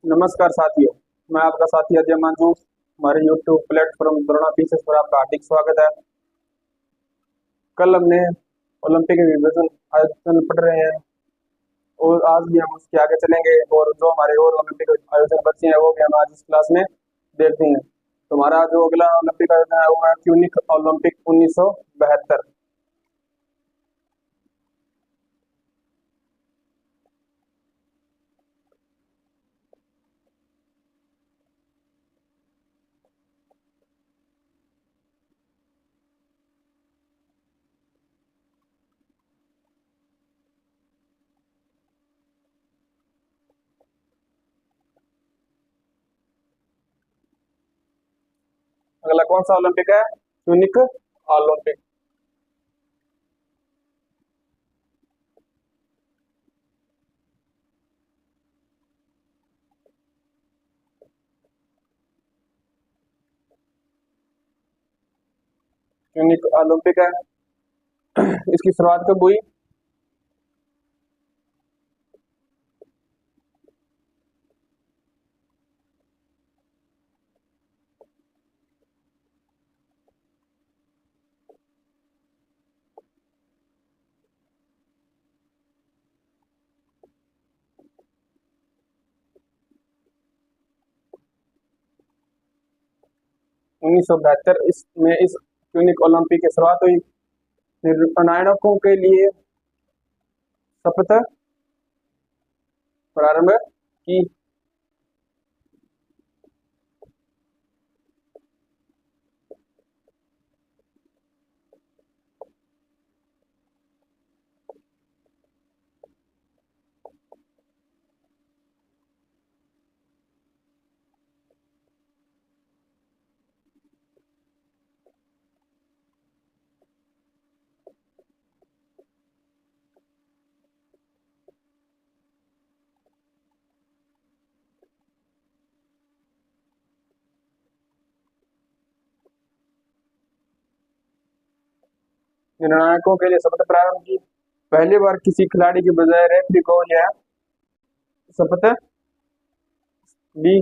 नमस्कार साथियों। मैं आपका साथी अजय मांझू। हमारे YouTube प्लेटफॉर्म द्रोणा पीसेस पर आपका हार्दिक स्वागत है। कल हमने ओलंपिक विभिन्न आयोजन पढ़ रहे हैं और आज भी हम उसके आगे चलेंगे और जो हमारे और ओलंपिक आयोजन बच्चे हैं वो भी हम आज इस क्लास में देखते हैं। तो हमारा जो अगला ओलंपिक आयोजन है वो है क्यूनिक ओलंपिक 1972। अगला कौन सा ओलंपिक है? Quinic Olympic. क्यूनिक ओलंपिक है। इसकी शुरुआत कब हुई? उन्नीस सौ बहत्तर इसमें इस क्यूनिक ओलंपिक की शुरुआत हुई। निर्णायकों के लिए शपथ प्रारंभ की। निर्णायकों के लिए शपथ प्रारंभ की। पहली बार किसी खिलाड़ी के बजाय रेफरी को यह शपथ ली।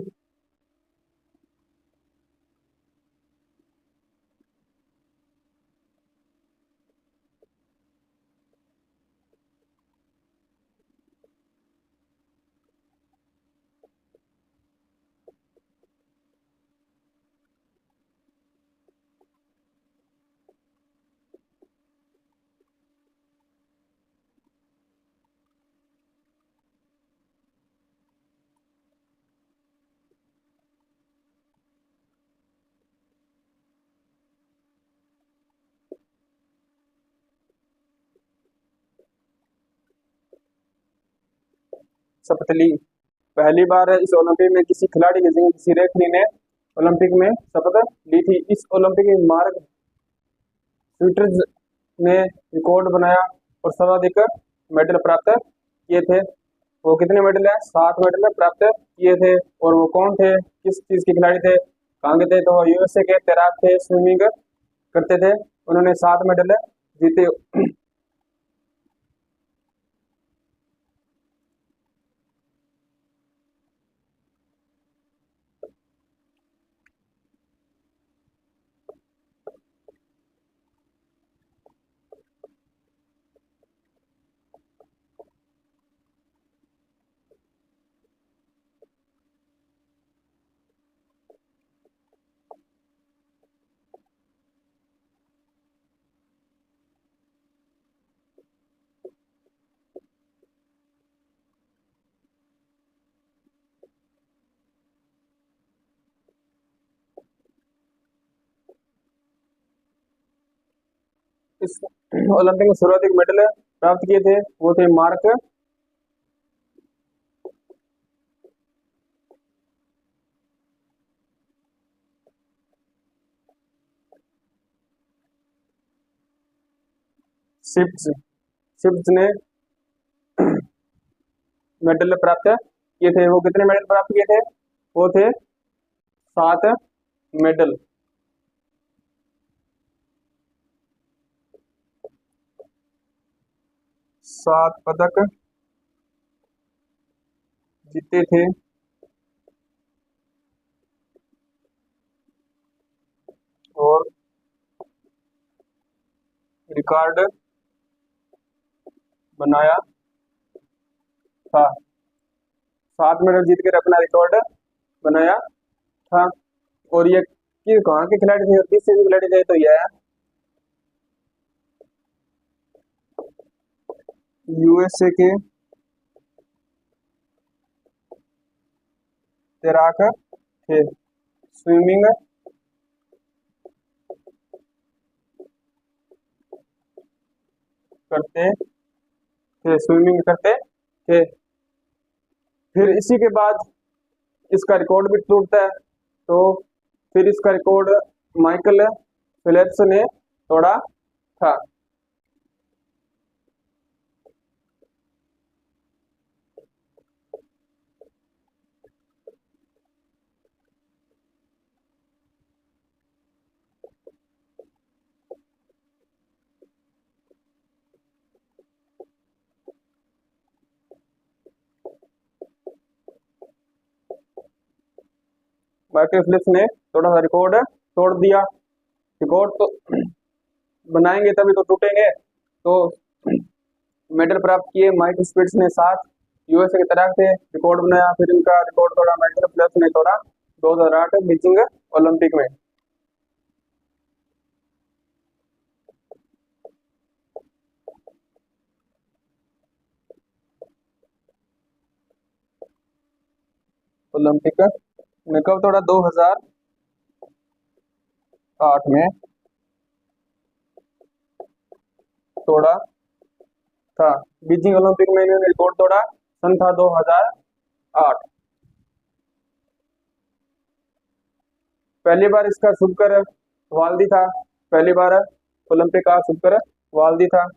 शपथ ली। पहली बार इस ओलंपिक में किसी खिलाड़ी की जगह किसी रेफरी ने ओलंपिक में शपथ ली थी। इस ओलंपिक में मार्क स्विटर्स ने रिकॉर्ड बनाया और सर्वाधिक मेडल प्राप्त किए थे। वो कितने मेडल है? 7 मेडल प्राप्त किए थे। और वो कौन थे, किस चीज के खिलाड़ी थे, कहाँ के थे? तो वो यूएसए के तैराक थे, स्विमिंग करते थे। उन्होंने 7 मेडल जीते। इस ओलंपिक में सर्वाधिक मेडल प्राप्त किए थे वो थे मार्क शिप्स। शिप्स ने मेडल प्राप्त किए थे। वो कितने मेडल प्राप्त किए थे? वो थे 7 मेडल। 7 पदक जीते थे रिकॉर्ड बनाया था। 7 मेडल जीत कर अपना रिकॉर्ड बनाया था। और ये कहाँ के खिलाड़ी थे और किस से खिलाड़ी थे, तो ये यूएसए के तैराक थे। स्विमिंग करते थे, स्विमिंग करते थे। फिर इसी के बाद इसका रिकॉर्ड भी टूटता है। तो फिर इसका रिकॉर्ड माइकल फिलिप्स ने तोड़ा था। माइकल फिलिप्स ने थोड़ा सा रिकॉर्ड तोड़ दिया। रिकॉर्ड तो बनाएंगे तभी तो टूटेंगे। तो मेडल प्राप्त किए माइकल फिलिप्स ने, 7 यूएसए के तैराक थे, रिकॉर्ड बनाया। फिर इनका रिकॉर्ड तोड़ा माइकल फिलिप्स ने, तोड़ा 2008 बीजिंग ओलंपिक में। ओलंपिक में कब तोड़ा? 2008 में तोड़ा था। बीजिंग ओलंपिक में इन्होंने रिकॉर्ड तोड़ा, सन था 2008। पहली बार इसका शुभकर वाल्दी था। पहली बार ओलंपिक का शुभकर वाल्दी था।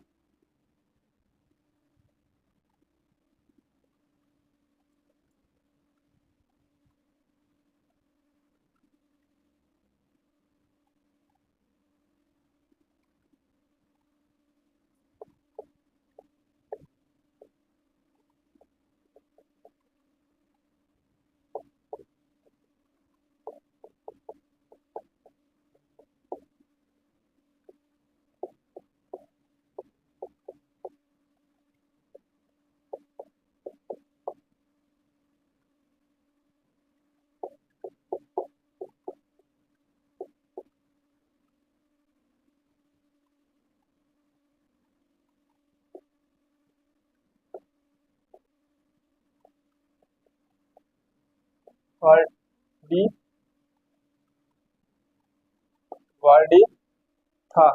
वाल्डी वाल्डी था।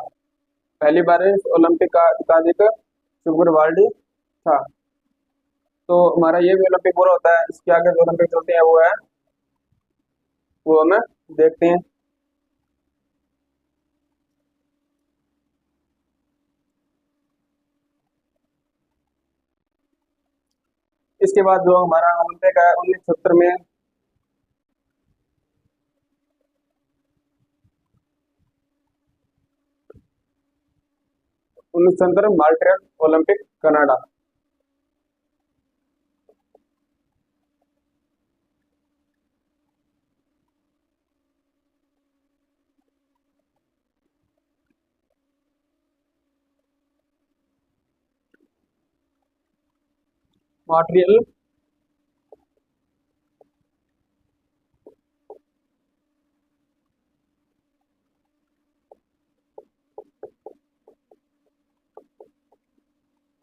पहली बार इस ओलंपिक का अधिकारिक शुभकर वाल्डी था। तो हमारा ये भी ओलंपिक पूरा होता है। इसके आगे जो ओलंपिक चलते हैं वो हमें देखते हैं। इसके बाद जो हमारा ओलंपिक है 1970 में, 1970 Montreal Olympic Canada. Montreal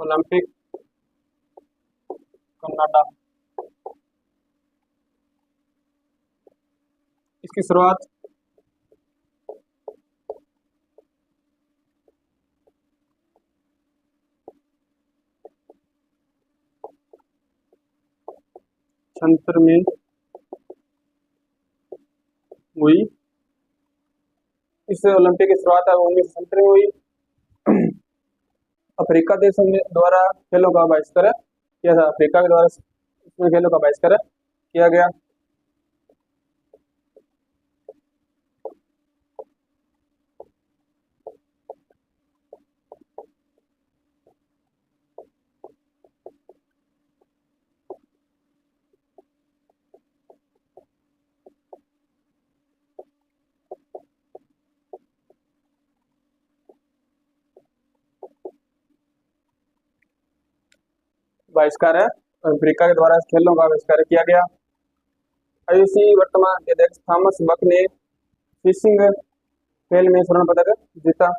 Olympic Canada. इसकी शुरुआत छंत्र में हुई। इस ओलंपिक की शुरुआत है 1970 में हुई। अफ्रीका देशों में द्वारा खेलों का बहिष्कार किया था। अफ्रीका के द्वारा इसमें खेलों का बहिष्कार किया गया। बहिष्कार है, अफ्रीका के द्वारा इस खेलों का बहिष्कार किया गया। आईओसी वर्तमान के अध्यक्ष थॉमस बक ने फिशिंग खेल में स्वर्ण पदक जीता।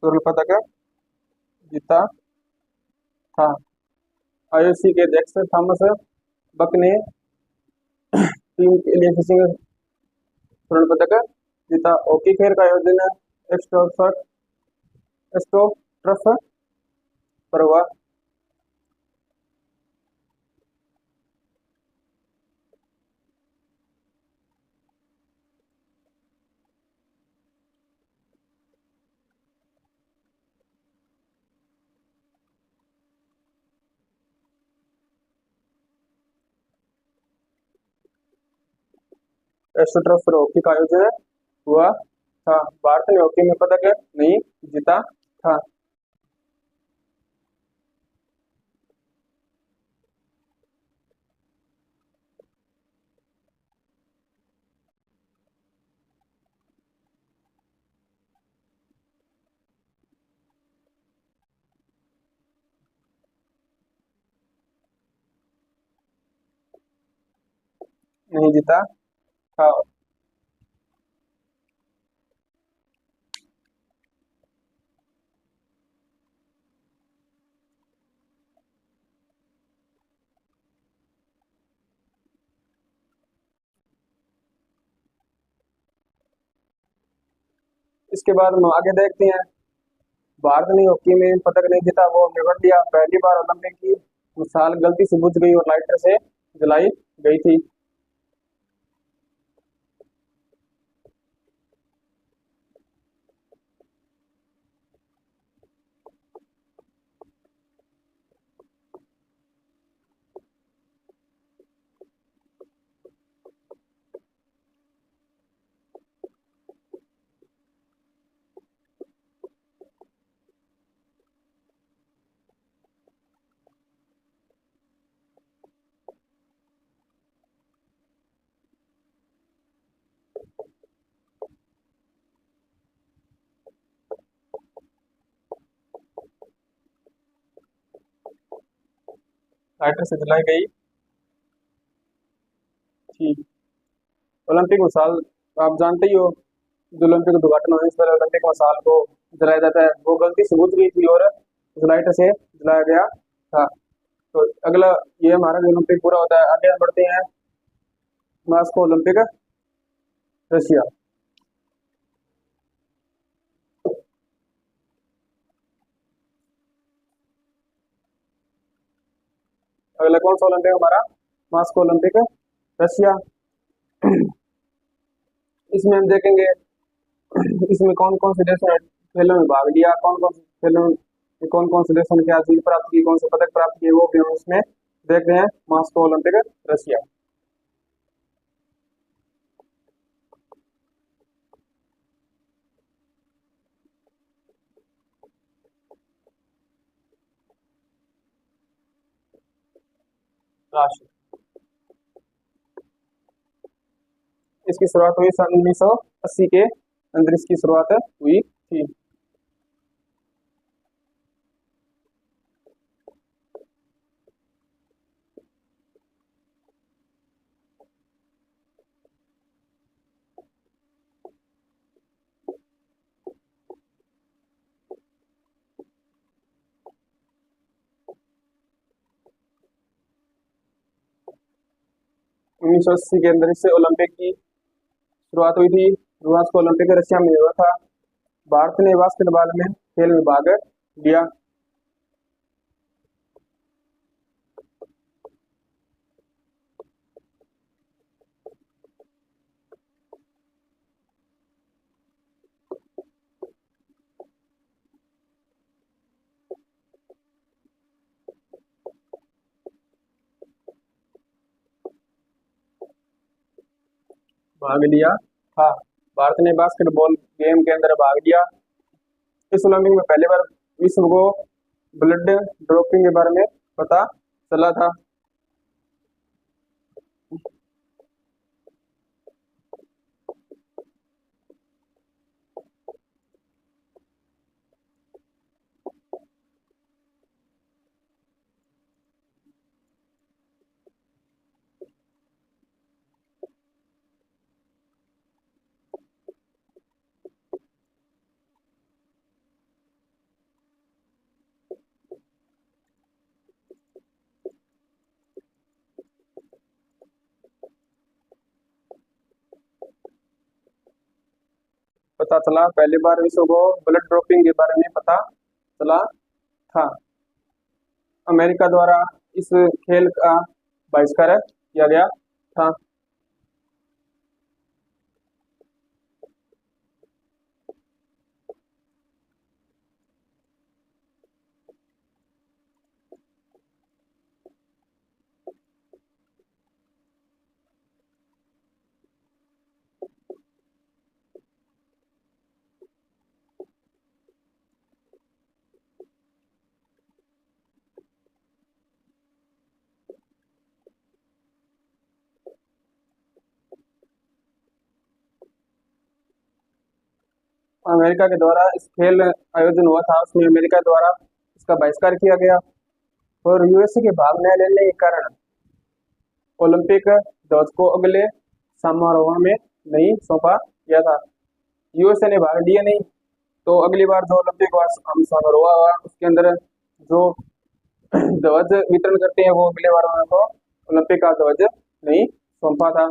स्वर्ण पदक जीता था। आईओसी के अध्यक्ष थॉमस बक ने टीम के लिए फिशिंग स्वर्ण पदक जीता। हॉकी खेल का आयोजन एस्ट्रोटर्फ पर हुआ। एस्ट्रोटर्फ पर हॉकी का आयोजन हुआ था। भारत ने हॉकी में पदक नहीं जीता था। नहीं जीता था। इसके बाद हम आगे देखते हैं। भारत ने हॉकी में पदक नहीं जीता, वो निबट दिया। पहली बार ओलंपिक की मिसाल गलती से बुझ गई और लाइटर से जलाई गई थी। लाइटर से जलाई गई थी। ओलंपिक मिसाल आप जानते ही हो, जो ओलंपिक दुर्घटना हुई, इस पर ओलंपिक मिसाल को जलाया जाता है। वो गलती से बुझ गई थी और उस लाइटर से जलाया गया था। तो अगला ये हमारा जो ओलंपिक पूरा होता है। आगे हम बढ़ते हैं। Moscow Olympic Russia. अगला कौन सा ओलंपिक हमारा? Moscow Olympic Russia. इसमें हम देखेंगे इसमें कौन कौन से देशों ने खेलों में भाग लिया, कौन कौन से खेलों में कौन कौन से देशों ने क्या जीत प्राप्त की, कौन से पदक प्राप्त किए, वो भी हम इसमें देख रहे हैं। Moscow Olympic Russia. राष्ट्र इसकी शुरुआत हुई सन 1980 के अंदर, इसकी शुरुआत हुई थी। 1980 के अंदर इससे ओलंपिक की शुरुआत हुई थी। मास्को ओलंपिक रशिया में हुआ था। भारत ने बास्केटबॉल में खेल में भाग लिया। भाग लिया था। भारत ने बास्केटबॉल गेम के अंदर भाग लिया। इस ओलंपिक में पहली बार विश्व को ब्लड ड्रोपिंग के बारे में पता चला था। पता चला, पहली बार विश्व को ब्लड ड्रोपिंग के बारे में पता चला था। अमेरिका द्वारा इस खेल का बहिष्कार किया गया था। अमेरिका के द्वारा इस खेल आयोजन हुआ था, उसमें अमेरिका द्वारा इसका बहिष्कार किया गया। और यूएसए के भाग न लेने के कारण ओलंपिक ध्वज को अगले समारोह में नहीं सौंपा गया था। यूएसए ने भाग लिया नहीं, तो अगली बार जो ओलंपिक समारोह हुआ उसके अंदर जो ध्वज वितरण करते हैं वो अगले बार उनको ओलंपिक का ध्वज नहीं सौंपा था।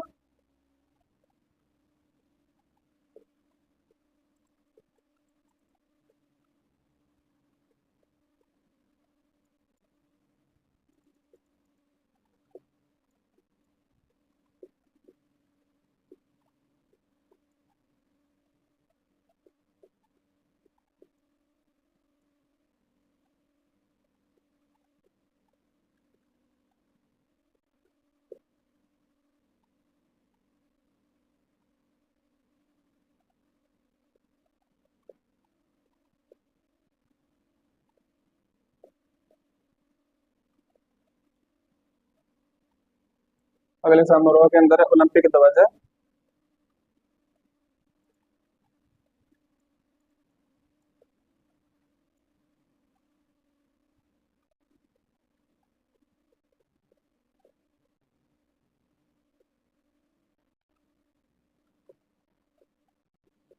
अगले समारोह के अंदर ओलंपिक ध्वज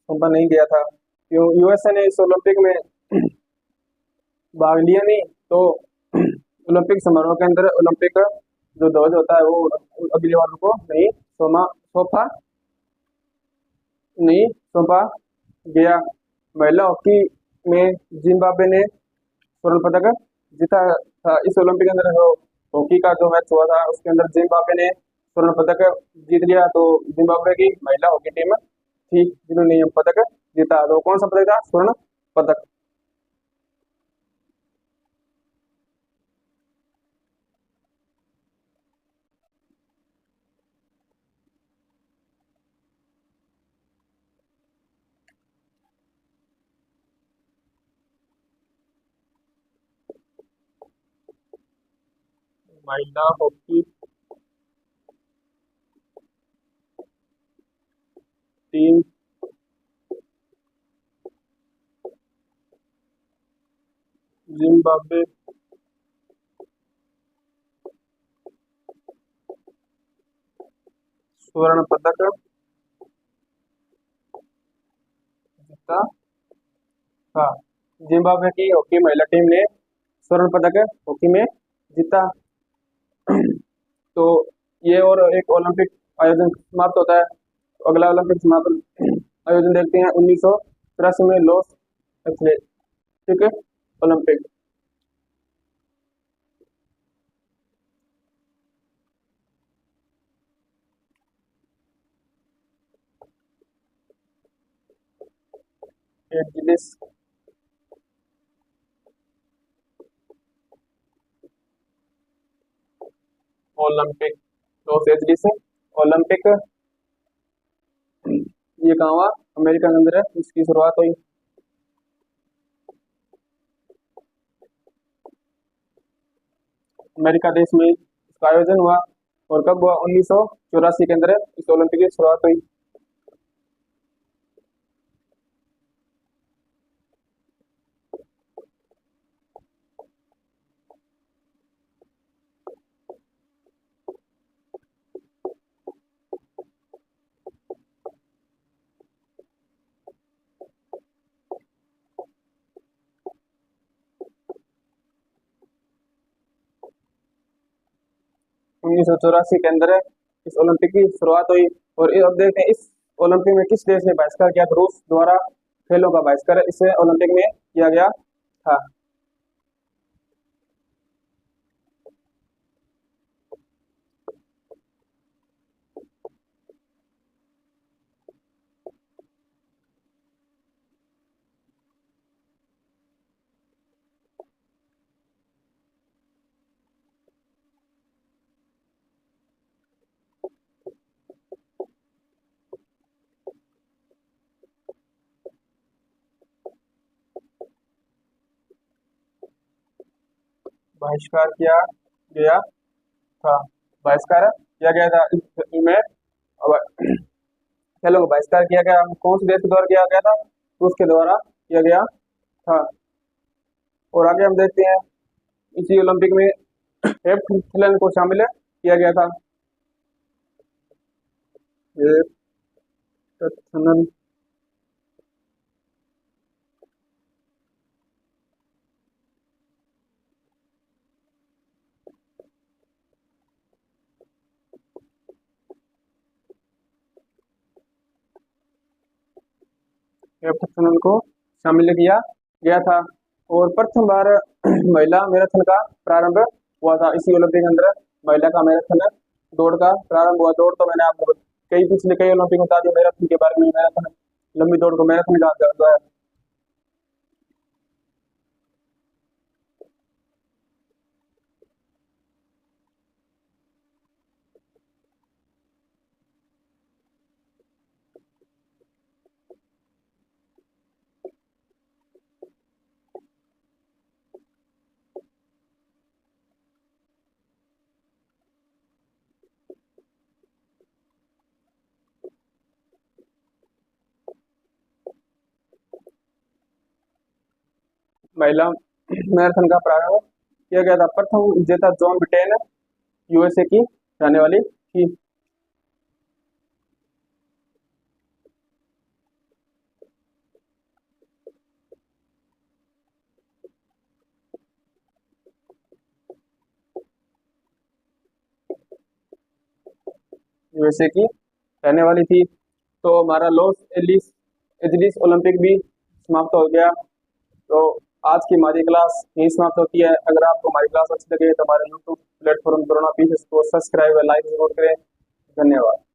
सौंपा नहीं गया था। क्यों? यूएसए ने इस ओलंपिक में भाग लिया नहीं, तो ओलंपिक समारोह के अंदर ओलंपिक जो ध्वज होता है वो अगले वालों को नहीं सौंपा नहीं सौंपा गया। महिला हॉकी में जिम्बाब्वे ने स्वर्ण पदक जीता था। इस ओलंपिक के अंदर जो हॉकी का जो मैच हुआ था उसके अंदर जिम्बाब्वे ने स्वर्ण पदक जीत लिया। तो जिम्बाब्वे की महिला हॉकी टीम थी जिन्होंने ये पदक जीता। तो कौन सा पदक था? स्वर्ण पदक। महिला हॉकी टीम जिम्बाब्वे स्वर्ण पदक जीता था। जिम्बाब्वे की हॉकी महिला टीम ने स्वर्ण पदक हॉकी में जीता। तो ये और एक ओलंपिक आयोजन समाप्त होता है। अगला ओलंपिक समाप्त आयोजन देखते हैं 1983 में loss athletic Olympic. Angeles Olympic, Los Angeles Olympic ये कहाँ हुआ? अमेरिका के अंदर इसकी शुरुआत हुई। अमेरिका देश में इसका आयोजन हुआ। और कब हुआ? 1984 के अंदर इस ओलंपिक की शुरुआत हुई। उन्नीस सौ चौरासी के अंदर इस ओलंपिक की शुरुआत हुई। और अब देखते हैं इस ओलंपिक में किस देश ने बहिष्कार किया? तो रूस द्वारा खेलों का बहिष्कार इस ओलंपिक में किया गया था। बहिष्कार किया गया था। बहिष्कार किया गया था इनमें खेलों का बहिष्कार किया गया। कौन से देश के द्वारा किया गया था? रूस के द्वारा किया गया था। और आगे हम देखते हैं इसी ओलंपिक में हेप्टथलन को शामिल किया गया था। हेप्टथलन हेप्टथलन को शामिल किया गया था। और प्रथम बार महिला मैराथन का प्रारंभ हुआ था इसी ओलंपिक के अंदर। महिला का मैराथन दौड़ का प्रारंभ हुआ। दौड़ तो मैंने आपको पिछले कई ओलंपिक बता दिया मैराथन के बारे में। मैराथन लंबी दौड़ को मैराथन कहा जाता है। महिला मैराथन का प्रारंभ किया गया था। प्रथम विजेता जॉन ब्रिटेन यूएसए की रहने वाली थी। यूएसए की रहने वाली थी। तो हमारा लॉस एंजलिस ओलंपिक भी समाप्त हो गया। तो आज की हमारी क्लास यही समाप्त होती है। अगर आपको हमारी क्लास अच्छी लगे तो हमारे यूट्यूब प्लेटफॉर्म कोरोना पीस को सब्सक्राइब और लाइक जरूर करें। धन्यवाद।